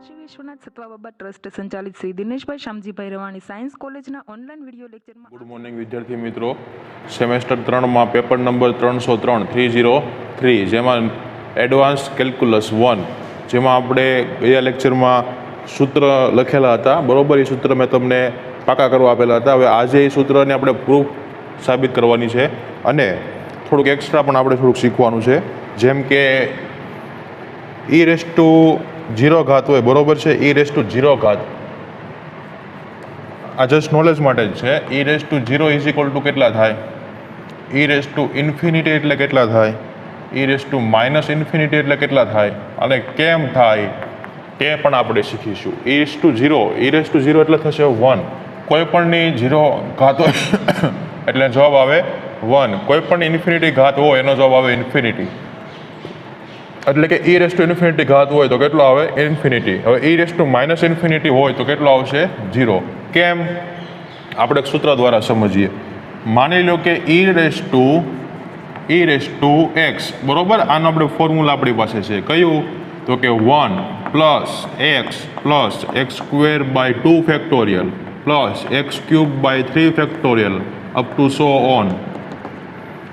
Kashi Vishwanath સત્વાબાબા trust સંચાલિત Shri Dineshbhai Shamjibhai Ravani science કોલેજના online video લેક્ચરમાં ગુડ મોર્નિંગ વિદ્યાર્થી મિત્રો. સેમેસ્ટર 3માં પેપર નંબર 303 જેમાં એડવાન્સ કેલ્ક્યુલસ 1 જેમાં આપણે ગયા લેક્ચરમાં સૂત્ર લખેલા હતા. બરોબર, એ સૂત્ર મેં તમને પાકા કરવા આપેલા હતા. હવે આજે એ સૂત્રને આપણે પ્રૂફ સાબિત કરવાની છે અને થોડુંક એક્સ્ટ્રા પણ આપણે થોડુંક શીખવાનું છે. જેમ કે e⁻0 હોય, બરોબર છે. e⁻0 આ જસ્ટ નોલેજ માટે જ છે. e⁻0 ઇઝ ઇક્વલ ટુ કેટલા થાય? e⁻∞ એટલે કેટલા થાય? e⁻∞ એટલે કેટલા થાય અને કેમ થાય તે પણ આપણે શીખીશું. e⁻0 એટલે થશે 1. કોઈ પણની 0 ઘાત હોય એટલે જવાબ આવે 1. કોઈ પણ ઇન્ફિનિટી ઘાત હોય એનો જવાબ આવે ઇન્ફિનિટી. એટલે કે e⁻∞ ઘાત હોય તો કેટલો આવે? ઇન્ફિનિટી. હવે e⁻∞ હોય તો કેટલો આવશે? 0. કેમ? આપણે એક સૂત્ર દ્વારા સમજીએ. માની લો કે e⁻x, બરોબર. આનો આપણે ફોર્મ્યુલા આપણી પાસે છે. કયું? તો કે 1 + x² / 2 factorial +x³ / 3 factorial up to so on.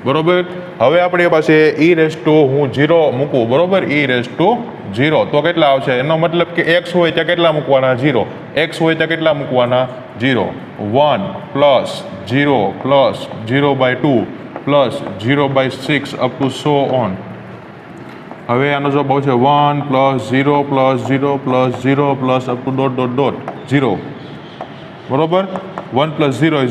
બરોબર. હવે આપણી પાસે હું 0 મૂકું, બરોબર. e⁻0 તો કેટલા આવશે? એનો મતલબ કે x હોય ત્યાં કેટલા મૂકવાના? 0. x હોય ત્યાં કેટલા મૂકવાના? 0. 1 + 0 + 0/2 + 0/6 અપ ટુ સો ઓન. હવે આનો જવાબ આવશે 1 + 0 + 0 + 0 + અપ ટુ ... 0. બરોબર. 1 + 0 =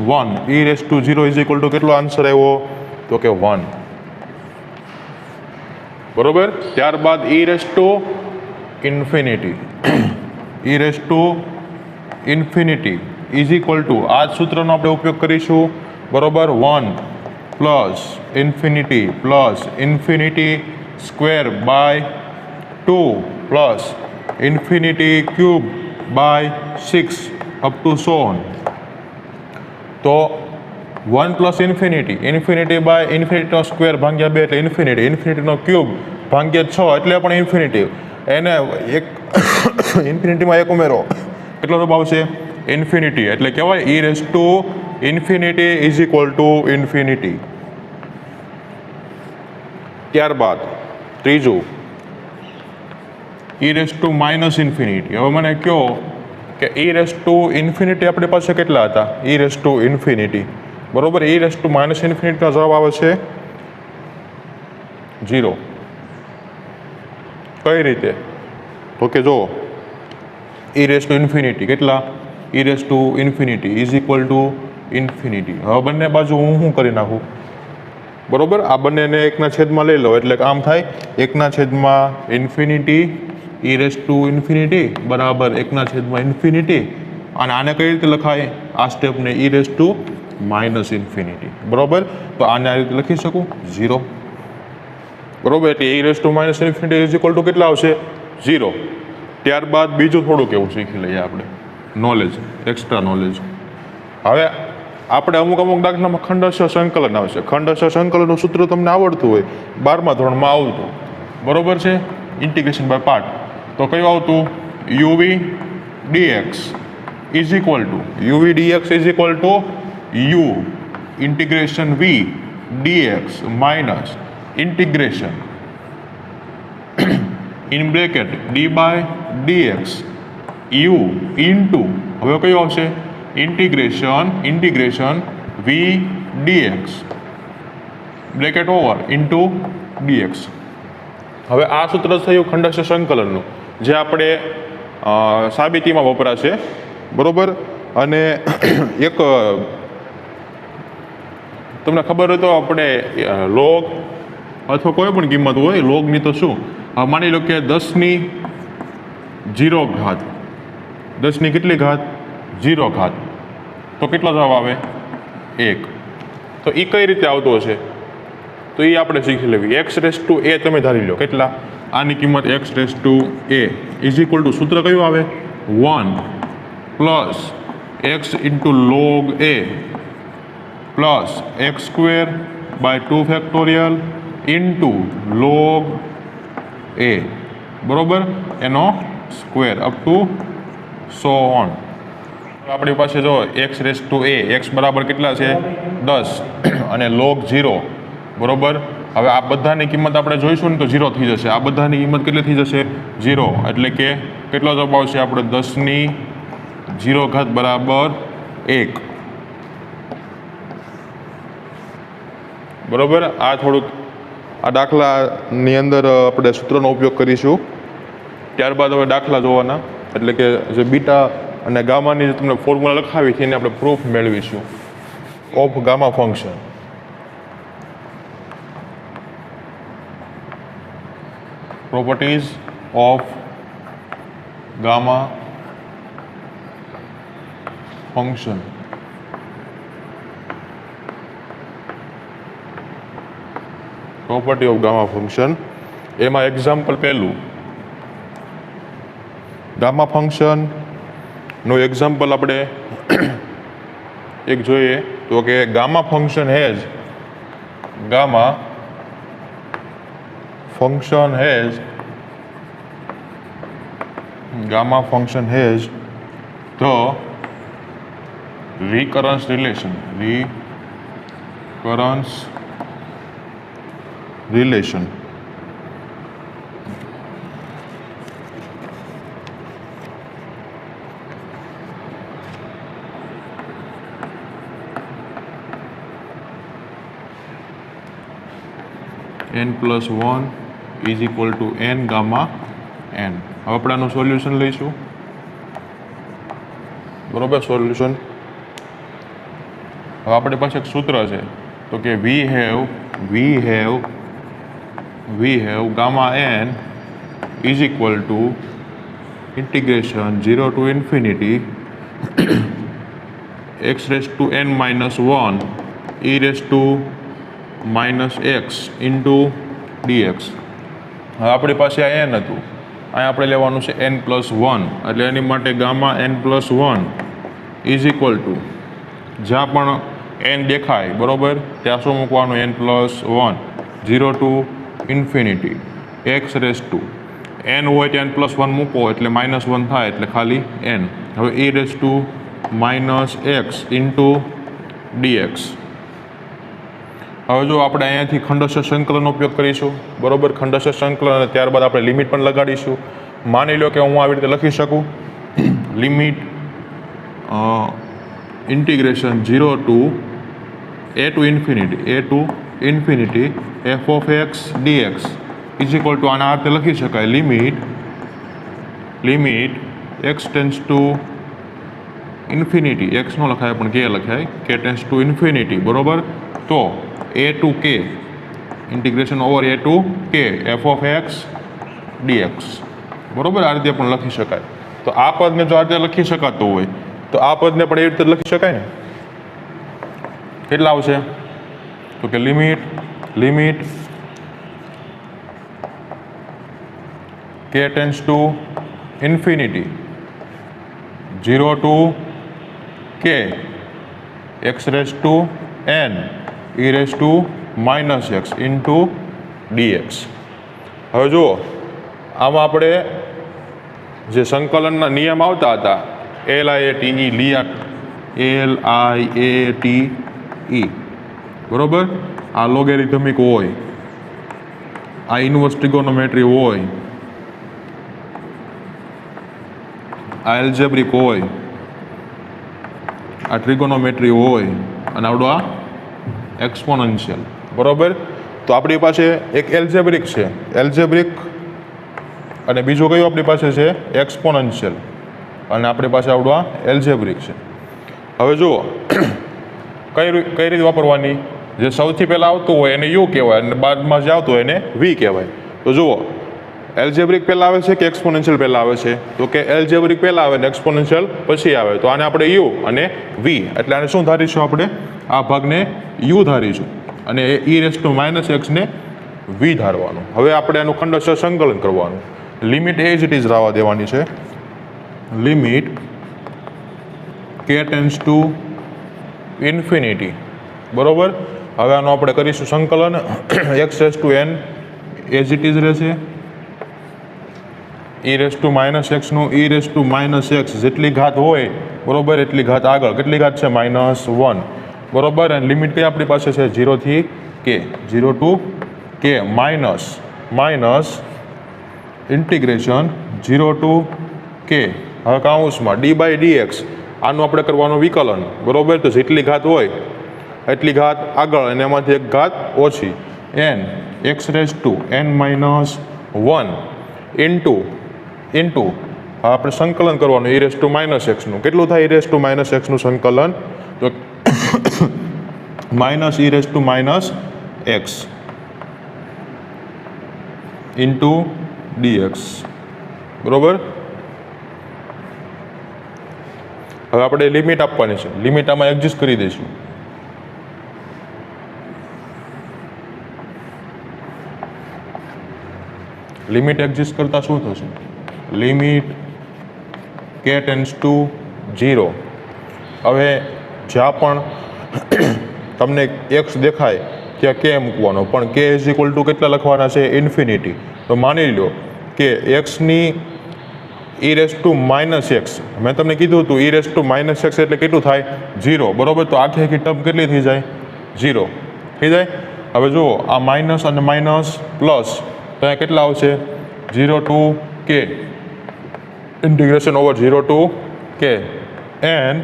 1. e⁻0 = કેટલો આન્સર આવ્યો? તો કે 1. બરોબર. ત્યારબાદ e⁻∞. e⁻∞ આ જ સૂત્રનો આપણે ઉપયોગ કરીશું. બરોબર. 1 + ∞ + ∞² / 2 + ∞³ / 6 અપ ટુ સો ઓન. તો 1 + ∞ / ∞² ભાગ્યા 2 એટલે ઇન્ફિનિટી. ઇન્ફિનિટીનો ક્યુબ ભાગ્યા 6 એટલે પણ ઇન્ફિનિટી. એને એક ઇન્ફિનિટીમાં એક ઉમેરો કેટલો જવાબ આવશે? ઇન્ફિનિટી. એટલે કહેવાય e⁻∞ = ઇન્ફિનિટી. ત્યારબાદ ત્રીજું e⁻∞. હવે મને કહો કે e⁻∞ આપણી પાસે કેટલા હતા? e⁻∞. બરોબર. e⁻∞ નો જવાબ આવે છે 0. કઈ રીતે? તો કે જો e⁻∞ કેટલા? e⁻∞ = infinity. હવે બંને બાજુ હું શું કરી નાખું? બરોબર. આ બંનેને 1/છેદમાં લઈ લો એટલે આમ થાય 1/∞ e⁻∞ બરાબર 1/∞. અને આને કઈ રીતે લખાય? આ સ્ટેપને e⁻∞. બરોબર. તો આને આ રીતે લખી શકું 0. બરોબર. એટલે e⁻∞ = કેટલા આવશે? 0. ત્યારબાદ બીજું થોડુંક એવું શીખી લઈએ આપણે, નોલેજ, એક્સ્ટ્રા નોલેજ. હવે આપણે અમુક દાખલામાં ખંડસ્થ સંકલન આવશે. ખંડસ્થ સંકલનનું સૂત્ર તમને આવડતું હોય, 12મા ધોરણમાં આવતું. બરોબર છે. Integration by part. તો કયું આવતું? uv dx u integration v dx minus integration in bracket d/dx u into, હવે કયું આવશે? Integration v dx bracket over into dx. હવે આ સૂત્ર થયું ખંડસ્થ સંકલનનું, જે આપણે સાબિતીમાં વપરાશે. બરોબર. અને એક તમને ખબર હોય તો આપણે લોગ અથવા કોઈ પણ કિંમત હોય, લોગની તો શું, માની લો કે 10ની 0 ઘાત, 10ની કેટલી ઘાત? 0 ઘાત. તો કેટલો જવાબ આવે? 1. તો એ કઈ રીતે આવતો હશે? તો એ આપણે શીખી લેવી. x⁻a તમે ધારી લો. કેટલા? આની કિંમત x⁻a = સૂત્ર કયું આવે? 1 + x log a + x² / 2 factorial into log a. બરોબર. એનો square up to so on. આપણી પાસે જો એક્સ રેસ ટુ એ એક્સ બરાબર કેટલા છે 10 અને log 0 બરોબર. હવે આ બધાની કિંમત આપણે જોઈશું ને તો 0 થઈ જશે. આ બધાની કિંમત કેટલી થઈ જશે 0, એટલે કે કેટલો જવાબ આવશે આપણે 10⁻0 બરાબર 1 બરોબર. આ થોડુંક આ દાખલાની અંદર આપણે સૂત્રનો ઉપયોગ કરીશું. ત્યારબાદ હવે દાખલા જોવાના, એટલે કે જે બીટા અને ગામાની જે તમને ફોર્મ્યુલા લખાવી હતી એને આપણે પ્રૂફ મેળવીશું of gamma function. Properties of gamma function. Property of gamma function એમાં એક્ઝામ્પલ પહેલું ગામા ફંક્શન નું એક્ઝામ્પલ આપણે એક જોઈએ તો કે gamma function has the recurrence relation n+1 is equal to n gamma n. હવે આપણે આનું સોલ્યુશન લઈશું બરોબર. સોલ્યુશન હવે આપણી પાસે એક સૂત્ર છે તો કે we have gamma n is equal to integration 0 to infinity x raised to n minus 1 e raised to minus x into dx. હવે આપણી પાસે આ n હતું, અહીંયા આપણે લેવાનું છે n+1, એટલે એની માટે gamma n+1 is equal two જ્યાં પણ n દેખાય બરોબર ત્યાં શું મૂકવાનું n+1 0 to infinity x raised to n હોય ત્યાં n+1 મૂકો એટલે -1 થાય એટલે ખાલી n. હવે e raised to minus x into dx. હવે જો આપણે અહીંયાથી ખંડસ્થ સંકલનનો ઉપયોગ કરીશું બરોબર. ખંડસ્થ સંકલન અને ત્યારબાદ આપણે લિમિટ પણ લગાડીશું. માની લો કે હું આવી રીતે લખી શકું limit integration 0 to a to infinity f of x dx is equal two આના અર્થે લખી શકાય limit x tense to infinity, x નો લખાય પણ k લખાય, k ટેન્સ ટુ ઇન્ફિનિટી બરોબર. તો a to k integration over a to k f of x dx બરોબર. આ રીતે પણ લખી શકાય. તો આ પદને જો આ રીતે લખી શકાતું હોય તો આ પદને પણ એ રીતે લખી શકાય ને. કેટલા આવશે તો કે limit k tends to infinity 0 to k x raised to n e raised to minus x into dx. હવે જુઓ આમાં આપણે જે સંકલનના નિયમ આવતા હતા LIATE બરોબર. આ લોગેરિથમિક હોય, આ ઇન્વર્સ ટ્રિગોનોમેટ્રી હોય, આ એલ્જેબ્રિક હોય, આ ટ્રિગોનોમેટ્રી હોય અને આવડો આ એક્સપોનેન્શિયલ બરોબર. તો આપણી પાસે એક એલ્જેબ્રિક છે અને બીજો કયો આપણી પાસે છે એક્સપોનેન્શિયલ અને આપણી પાસે આવડો આ એલ્જેબ્રિક છે. હવે જુઓ કઈ રીતે વાપરવાની. જે સૌથી પહેલાં આવતું હોય એને યુ કહેવાય અને બાદમાં જે આવતું હોય એને વી કહેવાય. તો જુઓ એલ્જેબ્રિક પહેલાં આવે છે કે એક્સપોનેન્શિયલ પહેલાં આવે છે તો કે એલ્જેબ્રિક પહેલાં આવે ને એક્સપોનેન્શિયલ પછી આવે. તો આને આપણે યુ અને વી એટલે આને શું ધારીશું આપણે આ ભાગને યુ ધારીશું અને e રેસ ટુ માઇનસ એક્સને વી ધારવાનું. હવે આપણે આનું ખંડસ્થ સંકલન કરવાનું. લિમિટ એજ ઇટ ઇઝ રહેવા દેવાની છે. Limit k tends to infinity બરોબર. હવે આનું આપણે કરીશું સંકલન x raise to n as it is રહેશે ઈ રેસ ટુ માઇનસ એક્સનું e raise to minus x જેટલી ઘાત હોય બરોબર એટલી ઘાત આગળ કેટલી ઘાત છે -1 બરોબર. અને લિમિટ કઈ આપણી પાસે છે 0 થી કે 0 ટુ કે માઇનસ ઇન્ટિગ્રેશન 0 ટુ કે હવે કાઉન્સમાં d/dx આનું આપણે કરવાનું વિકલન બરોબર. તો જેટલી ઘાત હોય એટલી ઘાત આગળ અને એમાંથી એક ઘાત ઓછી n x raise to n-1 into આપણે સંકલન કરવાનું ઈ રેસ ટુ માઇનસ એક્સનું કેટલું થાય ઈ રેસ ટુ માઇનસ એક્સનું સંકલન તો minus E raise to minus x into dx બરોબર. હવે આપણે લિમિટ આપવાની છે લિમિટ આમાં એડજસ્ટ કરી દઈશું. લિમિટ એડજસ્ટ કરતા શું થશે લિમિટ k ટેન્ડ્સ ટુ 0. હવે જ્યાં પણ તમને x દેખાય ત્યાં k મૂકવાનો પણ k ઇઝ ઇક્વલ ટુ કેટલા લખવાના છે ઇન્ફિનિટી. તો માની લો કે એક્સની e raise to minus x મેં તમને કીધું હતું e raise to minus x એટલે કેટલું થાય 0 બરોબર. તો આખી ટર્મ કેટલી થઈ જાય 0 થઈ જાય. હવે જુઓ આ માઇનસ અને માઇનસ પ્લસ તો અહીંયા કેટલા આવશે 0 ટુ કે ઇન્ટિગ્રેશન ઓવર 0 ટુ કે n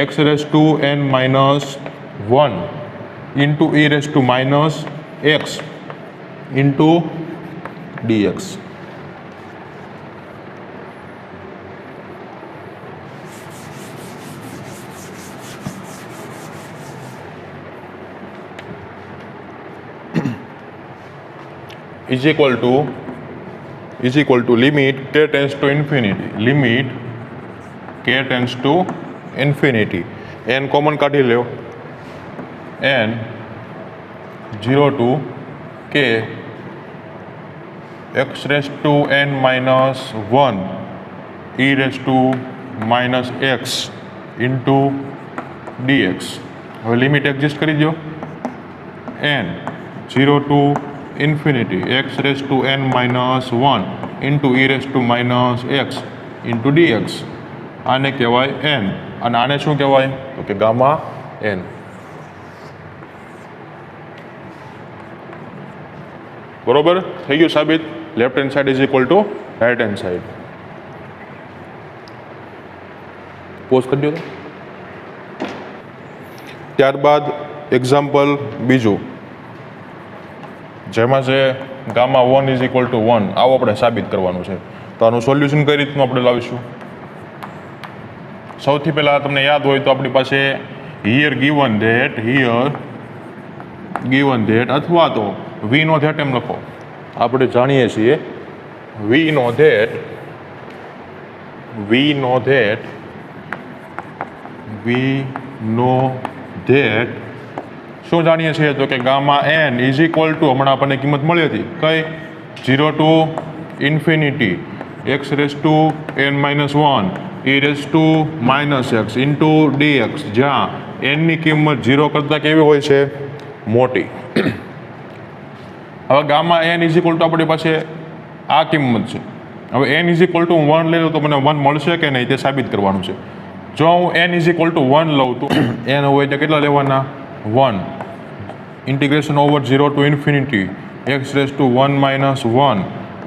x raise to n-1 into e raise to minus x into dx. is equal to limit k tends to infinity limit k tends to infinity n common કાઢી લ્યો n 0 to k x raised to n-1 e raised to minus x into dx. હવે limit adjust કરી દો n 0 to infinity x raised to n-1 into e raised to minus x into dx. આને કહેવાય n અને આને શું કહેવાય તો કે ગામા n. બરોબર થઈ ગયું સાબિત. Left hand side is equal to right hand side. Pause કરી દો. ત્યારબાદ એક્ઝામ્પલ બીજું જેમાં છે ગામા 1 ઇઝ ઇક્વલ ટુ 1 આવું આપણે સાબિત કરવાનું છે. તો આનું સોલ્યુશન કઈ રીતનું આપણે લાવીશું સૌથી પહેલાં તમને યાદ હોય તો આપણી પાસે હિયર ગીવન ધેટ અથવા તો વી નો ધેટ એમ લખો. આપણે જાણીએ છીએ વી નો ધેટ શું જાણીએ છીએ તો કે gamma n is equal two હમણાં આપણને કિંમત મળી હતી કઈ 0 to infinity x raise to n-1 e raise to minus x into dx જ્યાં nની કિંમત 0 કરતાં કેવી હોય છે મોટી. હવે gamma n is equal two આપણી પાસે આ કિંમત છે. હવે n ઇઝ ઇક્વલ ટુ 1 લઈ લઉં તો મને 1 મળશે કે નહીં તે સાબિત કરવાનું છે. જો હું n ઇઝ ઇક્વલ ટુ 1 લઉં તો n હોય તો કેટલા લેવાના 1 integration over 0 to infinity x raise two 1-1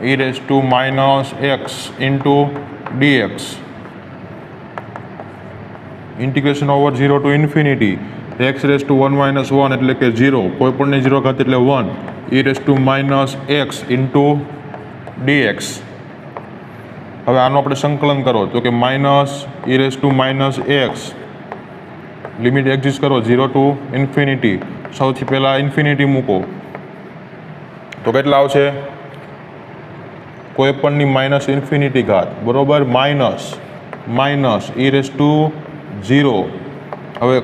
e raise to minus x into dx integration over 0 to infinity x raise two 1-1 એટલે કે 0 કોઈ પણ 0 ઘાત એટલે 1 e raise to minus x into dx. હવે આનું આપણે સંકલન કરો તો કે minus e raise to minus x limit exist કરો 0 ટુ ઇન્ફિનિટી. સૌથી પહેલાં ઇન્ફિનિટી મૂકો તો કેટલા આવશે કોઈ પણની માઇનસ ઇન્ફિનિટી ઘાત બરોબર માઇનસ e રેસ ટુ 0. હવે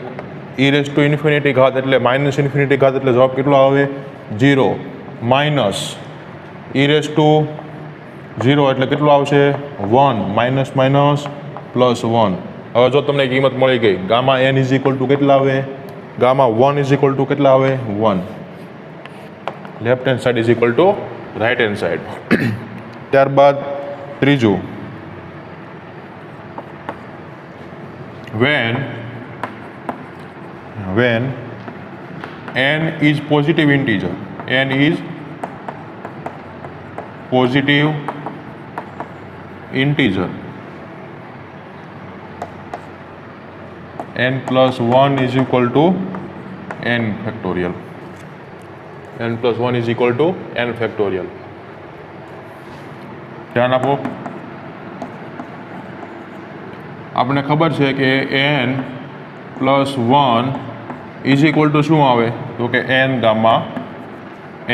e રેસ ટુ ઇન્ફિનિટી ઘાત એટલે માઇનસ ઇન્ફિનિટી ઘાત એટલે જવાબ કેટલો આવે 0 માઇનસ e રેસ ટુ 0 એટલે કેટલું આવશે 1 માઇનસ પ્લસ 1. હવે જો તમને કિંમત મળી ગઈ gamma n is equal two કેટલા આવે ગામા 1 ઇઝ ઇક્વલ ટુ કેટલા આવે 1. Left hand side is equal to right hand side. ત્યારબાદ ત્રીજું, when n is positive integer, n is positive integer, n plus 1 is equal to n factorial, n plus 1 is equal to n factorial. ધ્યાન આપો, આપણે ખબર છે કે n plus 1 is equal two શું આવે તો કે n ગામા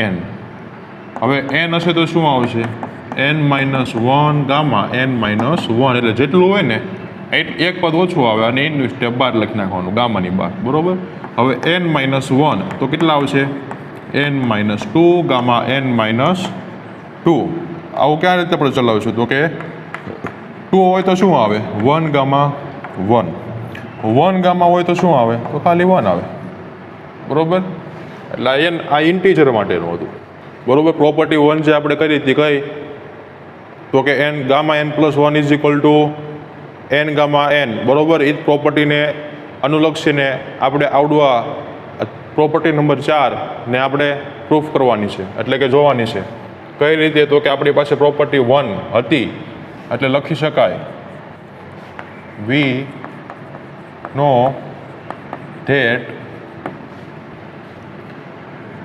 n. હવે n હશે તો શું આવશે n minus 1 gamma n minus 1, એટલે જેટલું હોય ને એક પદ ઓછું આવે અને એનું સ્ટેપ બહાર લખી નાખવાનું ગામાની બહાર, બરોબર. હવે n માઇનસ 1 તો કેટલા આવશે n minus 2 gamma n minus 2. આવું ક્યાં રીતે આપણે ચલાવીશું તો કે 2 હોય તો શું આવે 1 ગામા 1, 1 ગામા હોય તો શું આવે તો ખાલી 1 આવે, બરોબર. એટલે આ ઇન્ટીજર માટેનું હતું, બરોબર. પ્રોપર્ટી 1 જે આપણે કરી હતી કઈ તો કે n gamma n plus 1 is equal to n gamma n, બરોબર. એ જ પ્રોપર્ટીને અનુલક્ષીને આપણે આવડવા પ્રોપર્ટી નંબર 4 ને આપણે પ્રૂફ કરવાની છે, એટલે કે જોવાની છે કઈ રીતે તો કે આપણી પાસે પ્રોપર્ટી 1 હતી, એટલે લખી શકાય we know that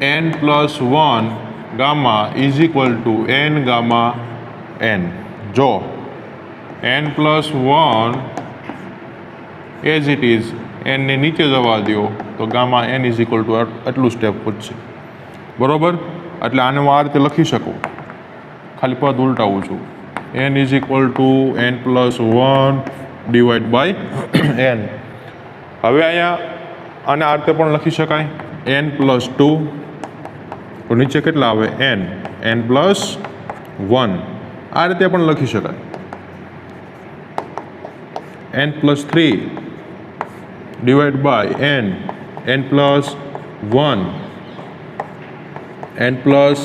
n plus 1 gamma is equal to n gamma n. જો n plus 1 as it is n ને નીચે જવા દો તો gamma n is equal to એટલું સ્ટેપ પૂછશે, બરોબર. એટલે આને હું આ રીતે લખી શકું, ખાલી પદ ઉલટાવું છું, n is equal to n plus 1 divide by n. હવે અહીંયા આને આ રીતે પણ લખી શકાય n પ્લસ 2, તો નીચે કેટલા આવે n પ્લસ 1, આ રીતે પણ લખી શકાય n plus 3 divide by n plus 1, n plus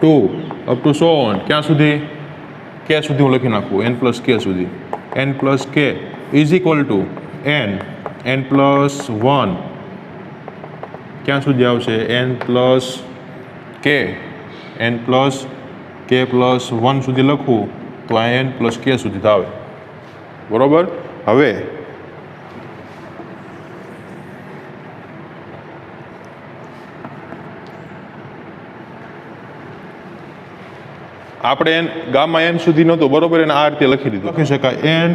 2 up to so on. ક્યાં સુધી કે સુધી હું લખી નાખું n પ્લસ કે સુધી, n પ્લસ કે is equal to n plus 1 ક્યાં સુધી આવશે n પ્લસ કે, n પ્લસ કે પ્લસ 1 સુધી લખું તો આ n પ્લસ કે સુધી જ આવે, બરોબર. હવે આપણે ગામા n સુધી નહોતું, બરોબર, એને આ રીતે લખી દીધું. લખી શકાય n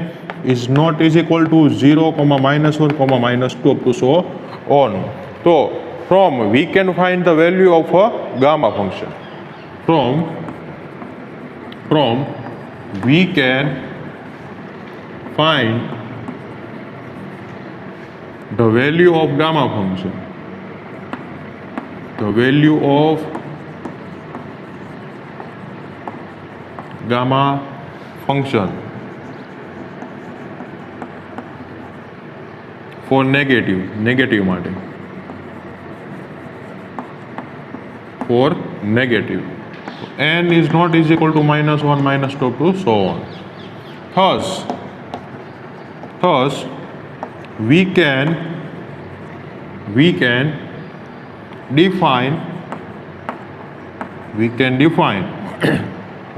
is not is equal to 0, -1, -2 up to so on. તો from we can find the value of a gamma function. From we can find the value of gamma function, the value of gamma function for negative માટે, for negative n is not is equal to -1, -2 to so on. Thus we can define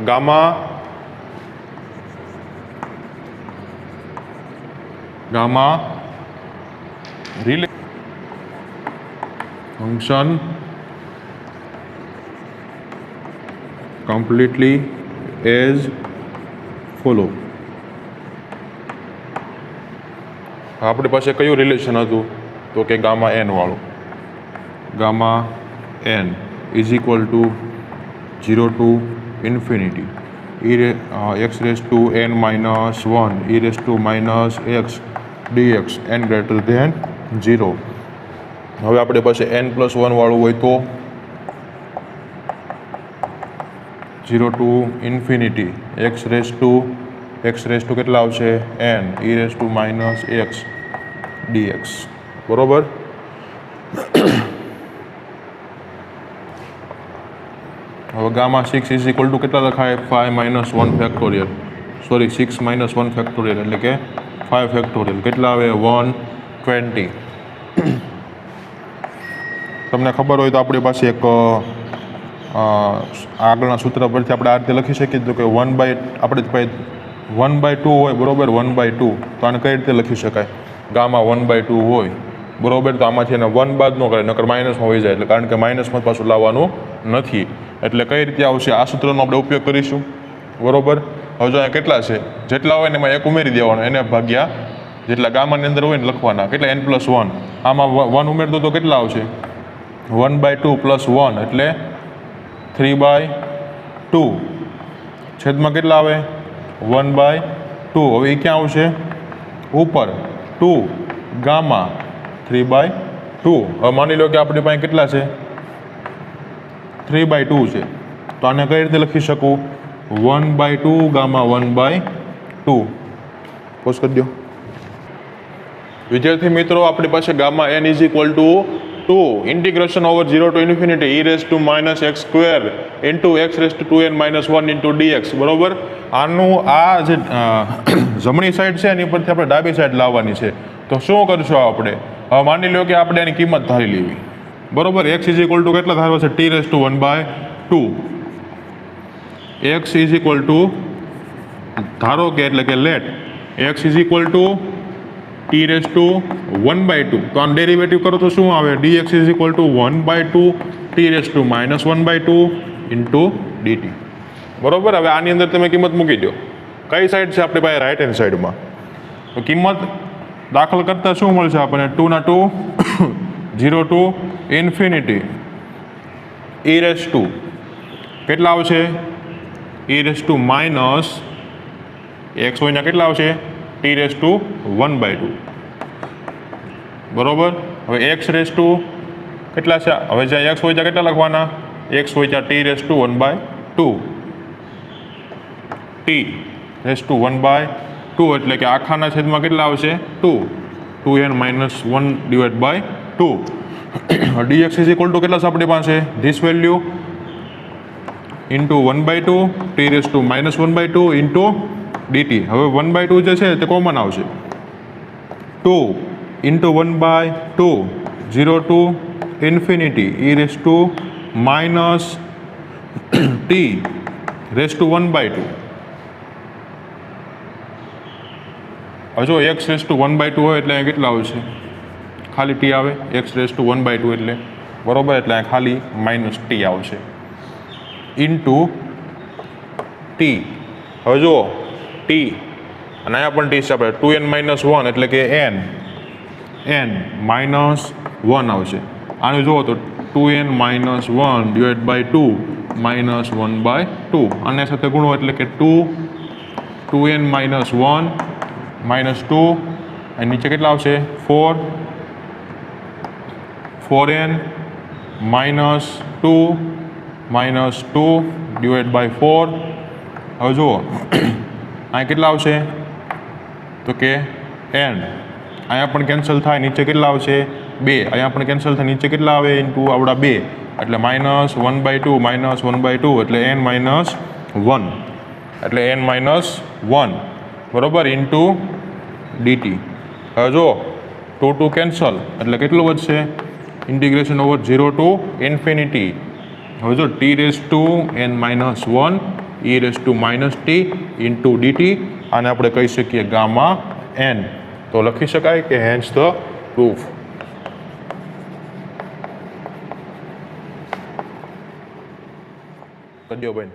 gamma function completely as follow. આપણી પાસે કયું relation હતું તો કે gamma n વાળું. Gamma n is equal to 0 to infinity x raise to n minus 1 e raise to minus x dx n greater than 0. હવે આપણી પાસે n પ્લસ 1 વાળું હોય તો 0 to infinity x raise two કેટલા આવશે n e raise to minus x dx, બરોબર. હવે ગામા 6 ઇઝ ઇક્વલ ટુ કેટલા લખાય 5 - 1 ફેક્ટોરિયલ સોરી 6 - 1 ફેક્ટોરિયલ એટલે કે 5 ફેક્ટોરિયલ કેટલા આવે 120. તમને ખબર હોય તો આપણી પાસે એક આગળના સૂત્ર પરથી આપણે આ રીતે લખી શકીએ તો કે 1/, આપણે પાસે 1/2 હોય બરાબર, 1/2 તો આને કઈ રીતે લખી શકાય, ગામા 1/2 હોય બરાબર, તો આમાંથી એને 1 બાદ ન કરે નકર માઇનસમાં હોઈ જાય, એટલે કારણ કે માઇનસમાં પાછું લાવવાનું નથી, એટલે કઈ રીતે આવશે આ સૂત્રનો આપણે ઉપયોગ કરીશું બરાબર. હવે જો અહીંયા કેટલા છે, જેટલા હોય ને એમાં એક ઉમેરી દેવાનો, એને ભાગ્યા જેટલા ગામાની અંદર હોય ને લખવાના, કેટલા n+1, આમાં 1 ઉમેરતો તો કેટલા આવશે 1/2 + 1 એટલે 3/2, છેદમાં કેટલા આવે 1/2. હવે એ ક્યાં આવશે ઉપર 2 ગામા 3/2. હવે માની લો કે આપણી પાસે કેટલા છે 3/2 છે, તો આને કઈ રીતે લખી શકું 1/2 ગામા 1/2. પોઝ કરી દો. વિદ્યાર્થી મિત્રો, આપણી પાસે gamma n = 2 integration over 0 to infinity e raised to -x² into x⁻²n - 1 into dx બરોબર. આનું આ જે જમણી સાઈડ છે એની પરથી આપણે ડાબી સાઈડ લાવવાની છે, તો શું કરશું આપણે, હવે માની લો કે આપણે એની કિંમત ધારી લેવી બરોબર. x = કેટલા ધારવા છે t⁻², x = ધારો કે એટલે કે લેટ x = t⁻², તો આનો ડેરિવેટિવ કરો તો શું આવે dx = 1/2 t⁻⁻² into dt બરોબર. હવે આની અંદર તમે કિંમત મૂકી દો, કઈ સાઈડ છે આપણી પાસે રાઈટ હેન્ડ સાઈડમાં, તો કિંમત દાખલ કરતા શું મળશે આપણને 2 ના 2 0 to infinity e raised to કેટલા આવશે e raised to minus x હોય ને કેટલા આવશે t⁻1/2 બરોબર. હવે x raised to કેટલા છે, હવે જ્યાં x હોય ત્યાં કેટલા લખવાના, x હોય ત્યાં t⁻1/2 t⁻1/2 એટલે કે આખાના છેદમાં કેટલા આવશે 2n - 1/2. dx = કેટલા છે આપણી પાસે this value into 1/2 t⁻1/2 into dt. હવે 1/2 જે છે તે કોમન આવશે, 2 into 1/2 0 to infinity e raised to -t⁻1/2. હવે જો x raised to 1/2 હોય એટલે અહીંયા કેટલા આવશે ખાલી t આવે, x raised to 1/2 એટલે બરોબર, એટલે અહીંયા ખાલી -t આવશે ઇન્ટુ t. હવે જો t અને અહીંયા પણ t છે આપણે 2n - 1 એટલે કે n -1 આવશે. આનું જુઓ તો 2n - 1/2 -1/2, આની સાથે ગુણો એટલે કે 2n - 1 -2 અને નીચે કેટલા આવશે 4n -2 -2/4. હવે જુઓ અહીં કેટલા આવશે તો કે n, અહીંયા પણ કેન્સલ થાય, નીચે કેટલા આવશે 2, અહીંયા પણ કેન્સલ થાય, નીચે કેટલા આવે ઇન્ટુ આવડા 2 એટલે -1/2 -1/2 એટલે n - 1 એટલે n - 1 બરોબર ઇન્ટુ dt. હવે જો 2 2 કેન્સલ એટલે કેટલું વધશે ઇન્ટિગ્રેશન ઓવર 0 to ઇન્ફિનિટી. હવે જો t⁻n - 1 e raised to -t into dt, આને આપણે કહી શકીએ ગામા n. તો લખી શકાય કે હેન્સ ધ પ્રૂફ. કદ્યો ભાઈ.